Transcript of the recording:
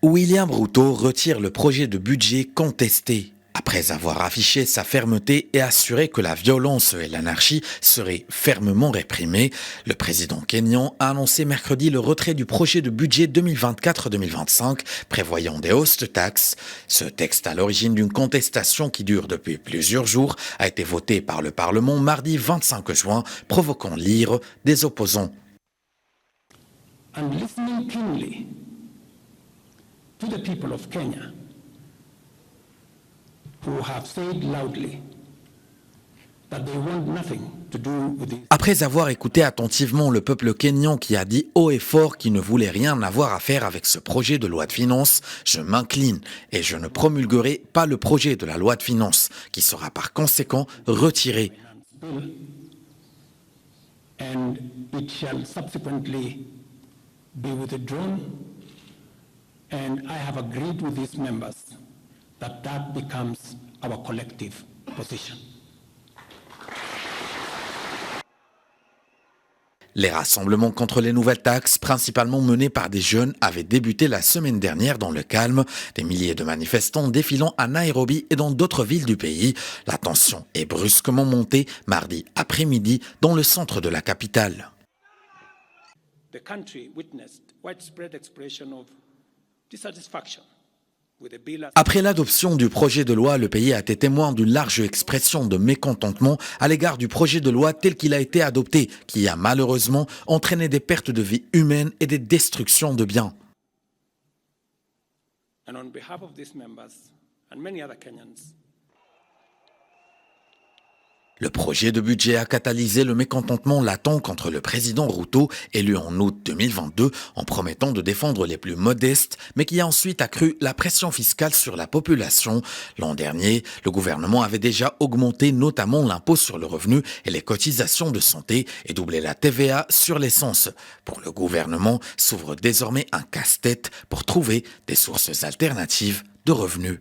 William Ruto retire le projet de budget contesté. Après avoir affiché sa fermeté et assuré que la violence et l'anarchie seraient fermement réprimées, le président kényan a annoncé mercredi le retrait du projet de budget 2024-2025 prévoyant des hausses de taxes. Ce texte, à l'origine d'une contestation qui dure depuis plusieurs jours, a été voté par le Parlement mardi 25 juin, provoquant l'ire des opposants. I'm listening keenly to the people of Kenya who have said loudly that they want nothing to do with this. Après avoir écouté attentivement le peuple kényan qui a dit haut et fort qu'il ne voulait rien avoir à faire avec ce projet de loi de finances, je m'incline et je ne promulguerai pas le projet de la loi de finances qui sera par conséquent retiré. And it shall subsequently be withdrawn. And I have agreed with these members that that becomes our collective position. Les rassemblements contre les nouvelles taxes, principalement menés par des jeunes, avaient débuté la semaine dernière dans le calme. Des milliers de manifestants défilant à Nairobi et dans d'autres villes du pays. La tension est brusquement montée mardi après-midi dans le centre de la capitale. The country witnessed widespread expression of dissatisfaction with the bill. Après l'adoption du projet de loi, le pays a été témoin d'une large expression de mécontentement à l'égard du projet de loi tel qu'il a été adopté, qui a malheureusement entraîné des pertes de vie humaines et des destructions de biens. And on behalf of these members and many other Kenyans, Le projet de budget a catalysé le mécontentement latent contre le président Ruto, élu en août 2022, en promettant de défendre les plus modestes, mais qui a ensuite accru la pression fiscale sur la population. L'an dernier, le gouvernement avait déjà augmenté notamment l'impôt sur le revenu et les cotisations de santé et doublé la TVA sur l'essence. Pour le gouvernement, s'ouvre désormais un casse-tête pour trouver des sources alternatives de revenus.